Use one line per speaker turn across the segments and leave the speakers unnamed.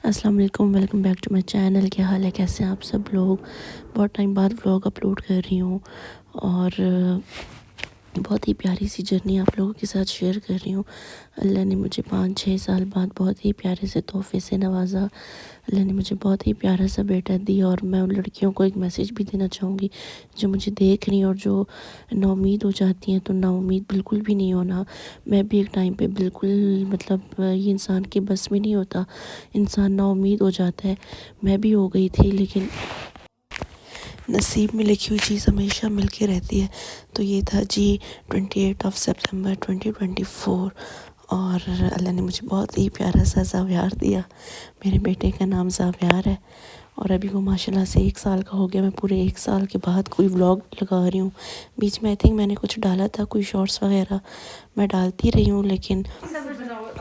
السلام علیکم، welcome back to my channel. کیا حال ہے؟ کیسے ہیں آپ سب لوگ؟ بہت ٹائم بعد ولاگ اپلوڈ کر رہی ہوں اور بہت ہی پیاری سی جرنی آپ لوگوں کے ساتھ شیئر کر رہی ہوں۔ اللہ نے مجھے 5-6 سال بعد بہت ہی پیارے سے تحفے سے نوازا۔ اللہ نے مجھے بہت ہی پیارا سا بیٹا دیا، اور میں ان لڑکیوں کو ایک میسیج بھی دینا چاہوں گی جو مجھے دیکھ رہی ہیں اور جو نا امید ہو جاتی ہیں۔ تو نا امید بالکل بھی نہیں ہونا۔ میں بھی ایک ٹائم پہ بالکل یہ انسان کے بس میں نہیں ہوتا، انسان نا امید ہو جاتا ہے۔ میں بھی ہو گئی تھی، لیکن نصیب میں لکھی ہوئی چیز ہمیشہ مل کے رہتی ہے۔ تو یہ تھا جی 28 سپتمبر 2024، اور اللہ نے مجھے بہت ہی پیارا سا زاویار دیا۔ میرے بیٹے کا نام زاویار ہے، اور ابھی وہ ماشاءاللہ سے 1 سال کا ہو گیا۔ میں پورے 1 سال کے بعد کوئی ولاگ لگا رہی ہوں۔ بیچ میں میں نے کچھ ڈالا تھا، کوئی شارٹس وغیرہ میں ڈالتی رہی ہوں، لیکن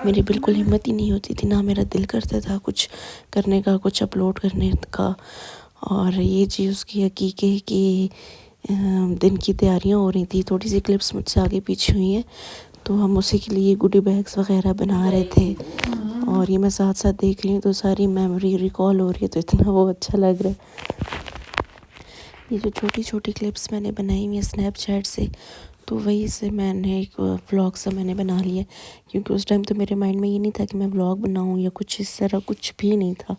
میری بالکل ہمت ہی نہیں ہوتی تھی، نہ میرا دل کرتا تھا کچھ کرنے کا، کچھ اپلوڈ کرنے کا۔ اور یہ چیز اس کی عقیقے کی دن کی تیاریاں ہو رہی تھی، تھوڑی سی کلپس مجھ سے آگے پیچھے ہوئی ہیں، تو ہم اسی کے لیے گڈی بیگس وغیرہ بنا رہے تھے، اور یہ میں ساتھ ساتھ دیکھ رہی ہوں تو ساری میموری ریکال ہو رہی ہے، تو اتنا وہ اچھا لگ رہا ہے۔ یہ جو چھوٹی چھوٹی کلپس میں نے بنائی ہوئی ہیں اسنیپ چیٹ سے، تو وہی سے میں نے ایک ولاگ سا میں نے بنا لیا، کیونکہ اس ٹائم تو میرے مائنڈ میں یہ نہیں تھا کہ میں ولاگ بناؤں یا کچھ اس طرح، کچھ بھی نہیں تھا۔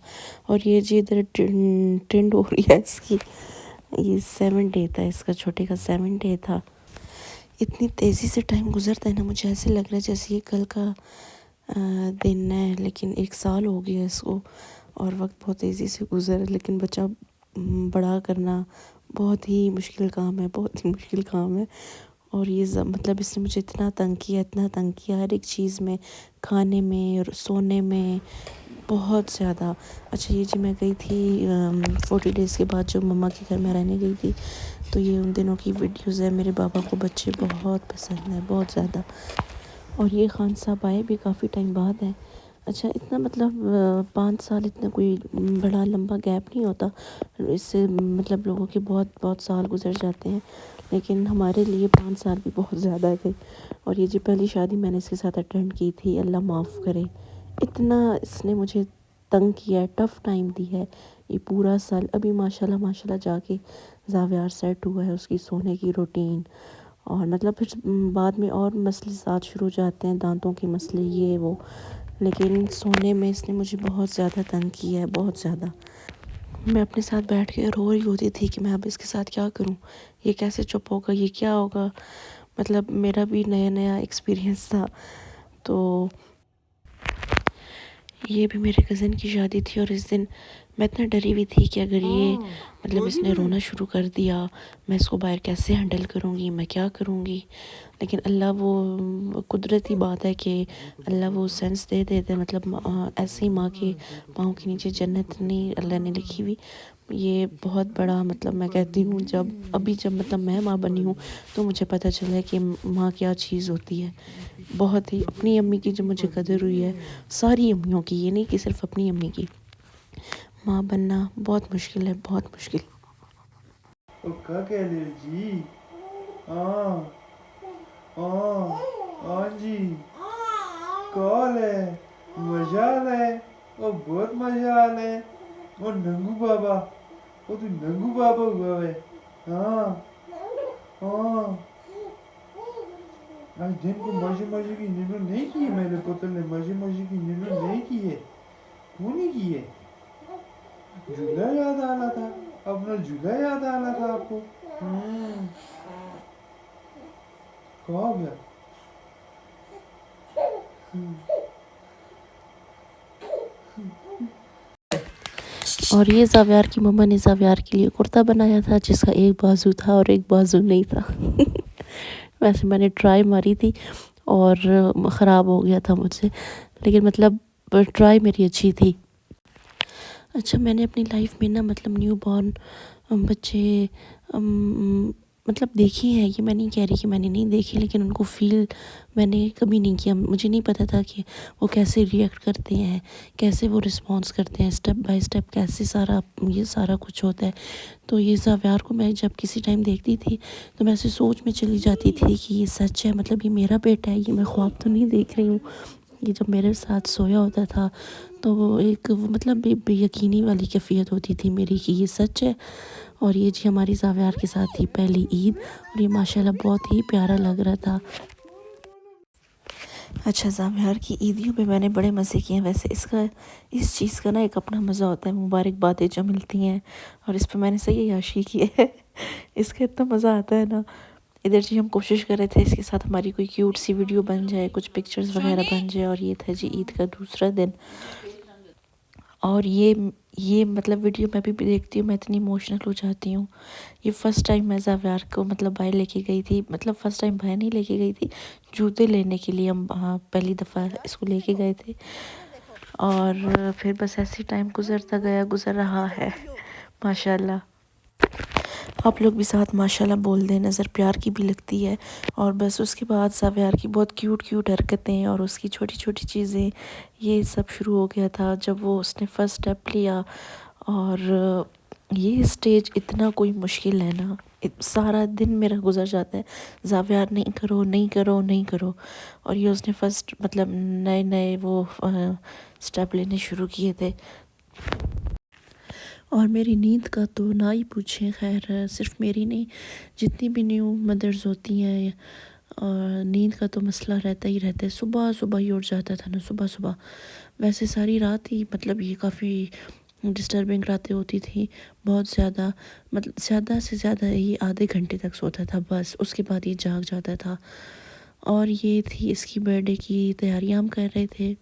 اور یہ جی ادھر ٹرینڈ ہو رہی ہے اس کی، یہ 7 ڈے تھا اس کا، چھوٹے کا 7 ڈے تھا۔ اتنی تیزی سے ٹائم گزرتا ہے نا، مجھے ایسے لگ رہا ہے جیسے یہ کل کا دن ہے، لیکن 1 سال ہو گیا اس کو، اور وقت بہت تیزی سے گزر۔ لیکن بچہ بڑا کرنا بہت ہی مشکل کام ہے، بہت ہی مشکل کام ہے۔ اور یہ اس نے مجھے اتنا تنگ کیا ہر ایک چیز میں، کھانے میں، سونے میں، بہت زیادہ۔ اچھا یہ جی میں گئی تھی 40 ڈیز کے بعد جو مما کے گھر میں رہنے گئی تھی، تو یہ ان دنوں کی ویڈیوز ہے۔ میرے بابا کو بچے بہت پسند ہیں، بہت زیادہ، اور یہ خان صاحب آئے بھی کافی ٹائم بعد ہیں۔ اچھا اتنا 5 سال اتنا کوئی بڑا لمبا گیپ نہیں ہوتا، اس سے لوگوں کے بہت بہت سال گزر جاتے ہیں، لیکن ہمارے لیے 5 سال بھی بہت زیادہ تھے۔ اور یہ جی پہلی شادی میں نے اس کے ساتھ اٹینڈ کی تھی، اللہ معاف کرے۔ اتنا اس نے مجھے تنگ کیا ہے، ٹف ٹائم دی ہے یہ پورا سال۔ ابھی ماشاءاللہ جا کے زاویار سیٹ ہوا ہے، اس کی سونے کی روٹین، اور پھر بعد میں اور مسئلے ساتھ شروع ہو جاتے ہیں، دانتوں کے مسئلے، یہ وہ، لیکن سونے میں اس نے مجھے بہت زیادہ تنگ کیا ہے، بہت زیادہ۔ میں اپنے ساتھ بیٹھ کے رو رہی ہوتی تھی کہ میں اب اس کے ساتھ کیا کروں، یہ کیسے چپ ہوگا، یہ کیا ہوگا۔ میرا بھی نیا ایکسپیرینس تھا، تو یہ بھی میرے کزن کی شادی تھی، اور اس دن میں اتنا ڈری ہوئی تھی کہ اگر یہ اس نے رونا شروع کر دیا، میں اس کو باہر کیسے ہینڈل کروں گی، میں کیا کروں گی۔ لیکن اللہ وہ قدرتی بات ہے کہ اللہ وہ سینس دے دیتے، ایسے ہی ماں کے پاؤں کے نیچے جنت نہیں اللہ نے لکھی ہوئی۔ یہ بہت بڑا میں کہتی ہوں، جب میں ماں بنی ہوں تو مجھے پتہ چلا ہے کہ ماں کیا چیز ہوتی ہے۔ بہت ہی اپنی امی کی جو مجھے قدر ہوئی ہے، ساری امیوں کی، یہ نہیں کہ صرف اپنی امی کی، ماں بننا بہت مشکل ہے، بہت مشکل۔
جی ہاں ہاں ہاں جی کال ہے، مجال ہے، اور بہت مجال ہے، اور ننگو بابا، وہ تو ننگو بابا ہوا ہے۔ ہاں ہاں آج دن کو مزے کی نیند نہیں کی ہے، میرے پتر نے مزے کی نیند نہیں کی ہے۔ کیوں نہیں کی ہے؟ جھولا یاد آ رہا تھا، اپنا جھولا یاد آ رہا تھا آپ کو؟ کہاں ہو گیا؟
اور یہ زاویار کی مما نے زاویار کے لیے کرتا بنایا تھا جس کا ایک بازو تھا اور ایک بازو نہیں تھا۔ ویسے میں نے ٹرائی ماری تھی اور خراب ہو گیا تھا مجھ سے، لیکن ٹرائی میری اچھی تھی۔ اچھا میں نے اپنی لائف میں نیو بورن بچے دیکھی ہیں، یہ میں نہیں کہہ رہی کہ میں نے نہیں دیکھی، لیکن ان کو فیل میں نے کبھی نہیں کیا۔ مجھے نہیں پتہ تھا کہ وہ کیسے ریئیکٹ کرتے ہیں، کیسے وہ رسپانس کرتے ہیں، سٹیپ بائی سٹیپ کیسے یہ سارا کچھ ہوتا ہے۔ تو یہ زاویار کو میں جب کسی ٹائم دیکھتی تھی تو میں ایسے سوچ میں چلی جاتی تھی کہ یہ سچ ہے، یہ میرا بیٹا ہے، یہ میں خواب تو نہیں دیکھ رہی ہوں۔ یہ جب میرے ساتھ سویا ہوتا تھا تو وہ ایک وہ مطلب بے یقینی والی کیفیت ہوتی تھی میری کہ یہ سچ ہے. اور یہ جی ہماری زاویار کے ساتھ تھی پہلی عید اور یہ ماشاءاللہ بہت ہی پیارا لگ رہا تھا. اچھا زاویار کی عیدیوں پہ میں نے بڑے مزے کیے ہیں. ویسے اس چیز کا نا ایک اپنا مزہ ہوتا ہے، مبارک باتیں جو ملتی ہیں، اور اس پہ میں نے صحیح عیاشی کی ہے. اس کا اتنا مزہ آتا ہے نا. ادھر جی ہم کوشش کر رہے تھے اس کے ساتھ ہماری کوئی کیوٹ سی ویڈیو بن جائے، کچھ پکچرز وغیرہ بن جائے. اور یہ تھا جی عید کا دوسرا دن. اور یہ مطلب ویڈیو میں بھی دیکھتی ہوں میں اتنی ایموشنل ہو جاتی ہوں. یہ فرسٹ ٹائم میں زاویار کو مطلب باہر لے کے گئی تھی، مطلب فرسٹ ٹائم باہر نہیں لے کے گئی تھی، جوتے لینے کے لیے ہم پہلی دفعہ اس کو لے کے گئے تھے. اور پھر بس ایسے ٹائم گزرتا گیا، گزر رہا ہے ماشاءاللہ. آپ لوگ بھی ساتھ ماشاءاللہ بول دیں، نظر پیار کی بھی لگتی ہے. اور بس اس کے بعد زاویار کی بہت کیوٹ حرکتیں اور اس کی چھوٹی چھوٹی چیزیں، یہ سب شروع ہو گیا تھا جب اس نے فرسٹ اسٹیپ لیا. اور یہ سٹیج اتنا کوئی مشکل ہے نا، سارا دن میرا گزر جاتا ہے زاویار نہیں کرو نہیں کرو نہیں کرو. اور یہ اس نے فرسٹ مطلب نئے وہ سٹیپ لینے شروع کیے تھے. اور میری نیند کا تو نہ ہی پوچھیں. خیر صرف میری نہیں، جتنی بھی نیو مدرز ہوتی ہیں، نیند کا تو مسئلہ رہتا ہی رہتا ہے. صبح ہی اٹھ جاتا تھا نا، صبح. ویسے ساری رات ہی مطلب یہ کافی ڈسٹربنگ راتیں ہوتی تھیں بہت زیادہ. مطلب زیادہ سے زیادہ یہ آدھے گھنٹے تک سوتا تھا بس، اس کے بعد یہ جاگ جاتا تھا. اور یہ تھی اس کی برتھ ڈے کی تیاریاں ہم کر رہے تھے،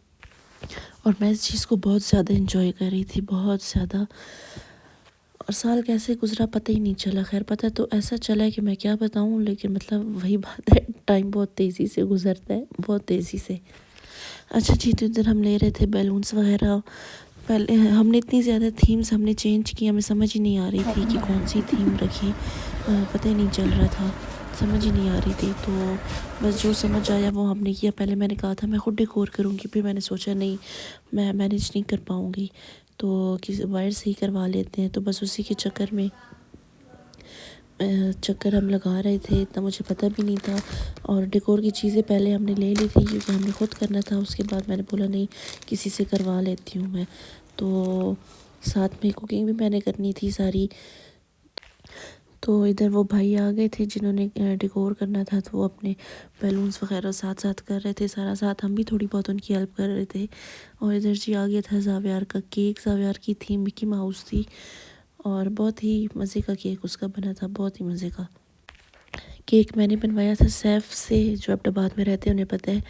اور میں اس چیز کو بہت زیادہ انجوائے کر رہی تھی، بہت زیادہ. اور سال کیسے گزرا پتہ ہی نہیں چلا. خیر پتہ تو ایسا چلا ہے کہ میں کیا بتاؤں، لیکن مطلب وہی بات ہے، ٹائم بہت تیزی سے گزرتا ہے، بہت تیزی سے. اچھا جی، تو ادھر ہم لے رہے تھے بیلونس وغیرہ. پہلے ہم نے اتنی زیادہ تھیمز ہم نے چینج کی، ہمیں سمجھ ہی نہیں آ رہی تھی کہ کون سی تھیم رکھیں. پتہ ہی نہیں چل رہا تھا، سمجھ ہی نہیں آ رہی تھی. تو بس جو سمجھ آیا وہ ہم نے کیا. پہلے میں نے کہا تھا میں خود ڈیکور کروں گی، پھر میں نے سوچا نہیں میں مینیج نہیں کر پاؤں گی، تو کسی وائر سے ہی کروا لیتے ہیں. تو بس اسی کے چکر ہم لگا رہے تھے، اتنا مجھے پتہ بھی نہیں تھا. اور ڈیکور کی چیزیں پہلے ہم نے لے لی تھی کیونکہ ہم نے خود کرنا تھا. اس کے بعد میں نے بولا نہیں کسی سے کروا لیتی ہوں میں. تو ساتھ میں کوکنگ بھی میں نے کرنی تھی ساری. تو ادھر وہ بھائی آ گئے تھے جنہوں نے ڈیکور کرنا تھا، تو وہ اپنے بیلونس وغیرہ ساتھ کر رہے تھے سارا. ساتھ ہم بھی تھوڑی بہت ان کی ہیلپ کر رہے تھے. اور ادھر جی آ گیا تھا زاویار کا کیک. زاویار کی تھیم مکی ماؤس تھی، اور بہت ہی مزے کا کیک اس کا بنا تھا، بہت ہی مزے کا کیک. میں نے بنوایا تھا سیف سے، جو احمدآباد میں رہتے ہیں انہیں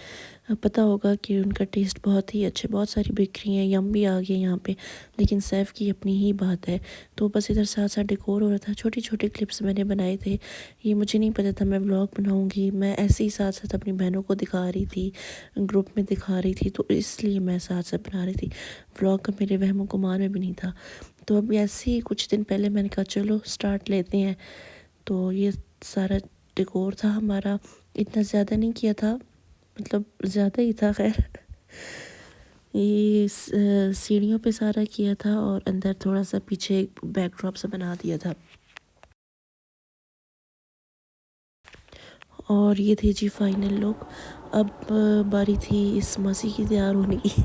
پتہ ہوگا کہ ان کا ٹیسٹ بہت ہی اچھے. بہت ساری بیکری ہیں، یم بھی آ گئے یہاں پہ، لیکن سیف کی اپنی ہی بات ہے. تو بس ادھر ساتھ ڈیکور ہو رہا تھا. چھوٹے کلپس میں نے بنائے تھے. یہ مجھے نہیں پتہ تھا میں ولاگ بناؤں گی. میں ایسے ہی ساتھ اپنی بہنوں کو دکھا رہی تھی، گروپ میں دکھا رہی تھی، تو اس لیے میں ساتھ بنا رہی تھی. ولاگ کا میرے وہم و گمان میں بھی نہیں تھا. تو اب ایسے ہی کچھ دن پہلے میں نے کہا چلو سٹارٹ لیتے ہیں. تو یہ سارا ڈیکور تھا ہمارا. اتنا زیادہ نہیں کیا تھا، مطلب زیادہ ہی تھا. خیر یہ سیڑھیوں پہ سارا کیا تھا، اور اندر تھوڑا سا پیچھے بیک ڈراپ سا بنا دیا تھا. اور یہ تھی جی فائنل لک. اب باری تھی اس ماسی کی تیار ہونے کی.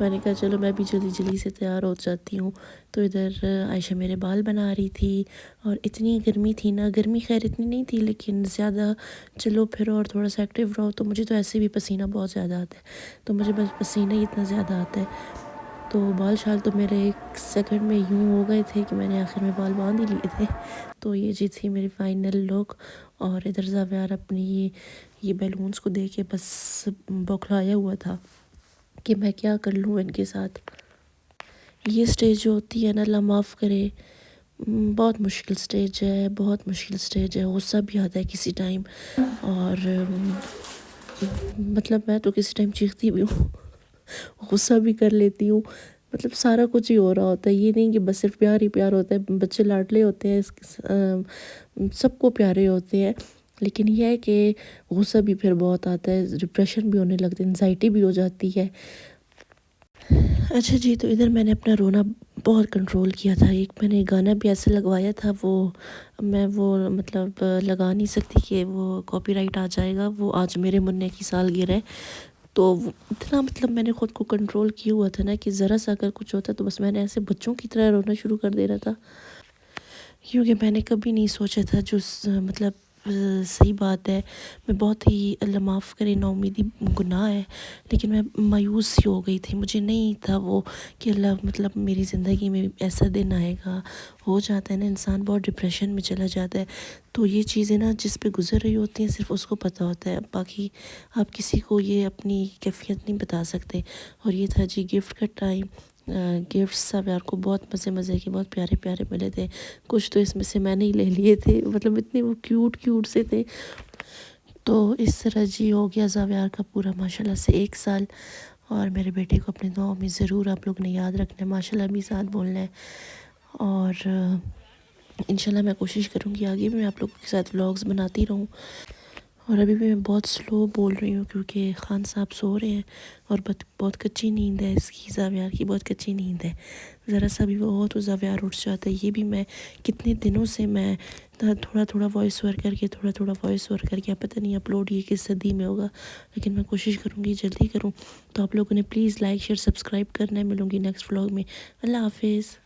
میں نے کہا چلو میں بھی جلدی سے تیار ہو جاتی ہوں. تو ادھر عائشہ میرے بال بنا رہی تھی، اور اتنی گرمی تھی نا. گرمی خیر اتنی نہیں تھی، لیکن زیادہ چلو پھر اور تھوڑا سا ایکٹیو رہو. تو مجھے تو ایسے بھی پسینہ بہت زیادہ آتا ہے، تو مجھے بس پسینہ ہی اتنا زیادہ آتا ہے. تو بال شال تو میرے 1 سیکنڈ میں یوں ہو گئے تھے کہ میں نے آخر میں بال باندھ ہی لیے تھے. تو یہ جی تھی میری فائنل لک. اور ادھر زاویار اپنی یہ بیلونس کو دیکھ کے بس بوکھلایا ہوا تھا کہ میں کیا کر لوں ان کے ساتھ. یہ سٹیج جو ہوتی ہے نا، اللہ معاف کرے، بہت مشکل سٹیج ہے، بہت مشکل سٹیج ہے. غصہ بھی آتا ہے کسی ٹائم، اور مطلب میں تو کسی ٹائم چیختی بھی ہوں، غصہ بھی کر لیتی ہوں. مطلب سارا کچھ ہی ہو رہا ہوتا ہے. یہ نہیں کہ بس صرف پیار ہی پیار ہوتا ہے. بچے لاڈلے ہوتے ہیں، سب کو پیارے ہوتے ہیں، لیکن یہ ہے کہ غصہ بھی پھر بہت آتا ہے، ڈپریشن بھی ہونے لگتا ہے، انزائٹی بھی ہو جاتی ہے. اچھا جی، تو ادھر میں نے اپنا رونا بہت کنٹرول کیا تھا. ایک میں نے گانا بھی ایسے لگوایا تھا، میں مطلب لگا نہیں سکتی کہ وہ کاپی رائٹ آ جائے گا. وہ آج میرے منع کی سالگرہ ہے، تو اتنا مطلب میں نے خود کو کنٹرول کیا ہوا تھا نا کہ ذرا سا اگر کچھ ہوتا تو بس میں نے ایسے بچوں کی طرح رونا شروع کر دینا تھا، کیونکہ میں نے کبھی نہیں سوچا تھا جو مطلب صحیح بات ہے، میں بہت ہی اللہ معاف کرے نا امیدی گناہ ہے، لیکن میں مایوس سی ہو گئی تھی، مجھے نہیں تھا وہ کہ اللہ مطلب میری زندگی میں ایسا دن آئے گا، ہو جاتا ہے نا انسان بہت ڈپریشن میں چلا جاتا ہے، تو یہ چیزیں نا جس پہ گزر رہی ہوتی ہیں صرف اس کو پتہ ہوتا ہے، باقی آپ کسی کو یہ اپنی کیفیت نہیں بتا سکتے۔ اور یہ تھا جی گفٹ کا ٹائم، گفٹس سب یار کو بہت مزے کے بہت پیارے پیارے ملے تھے، کچھ تو اس میں سے میں نے ہی لے لیے تھے، مطلب اتنے وہ کیوٹ سے تھے۔ تو اس طرح جی ہو گیا زاویار کا پورا ماشاءاللہ سے 1 سال، اور میرے بیٹے کو اپنے دعاؤں میں ضرور آپ لوگ نے یاد رکھنا ہے، ماشاءاللہ بھی ساتھ بولنا ہے، اور انشاءاللہ میں کوشش کروں گی آگے بھی میں آپ لوگوں کے ساتھ ولاگز بناتی رہوں۔ اور ابھی بھی میں بہت سلو بول رہی ہوں کیونکہ خان صاحب سو رہے ہیں، اور بہت کچی نیند ہے اس کی، زاویار کی بہت کچی نیند ہے، ذرا سا بھی وہ ہو تو زاویار اٹھ جاتا ہے۔ یہ بھی میں کتنے دنوں سے میں تھوڑا وائس اوور کر کے وائس اوور کر کے، پتہ نہیں اپلوڈ یہ کس صدی میں ہوگا، لیکن میں کوشش کروں گی جلدی کروں۔ تو آپ لوگوں نے پلیز لائک شیئر سبسکرائب کرنا ہے، ملوں گی نیکسٹ ولاگ میں، اللہ حافظ۔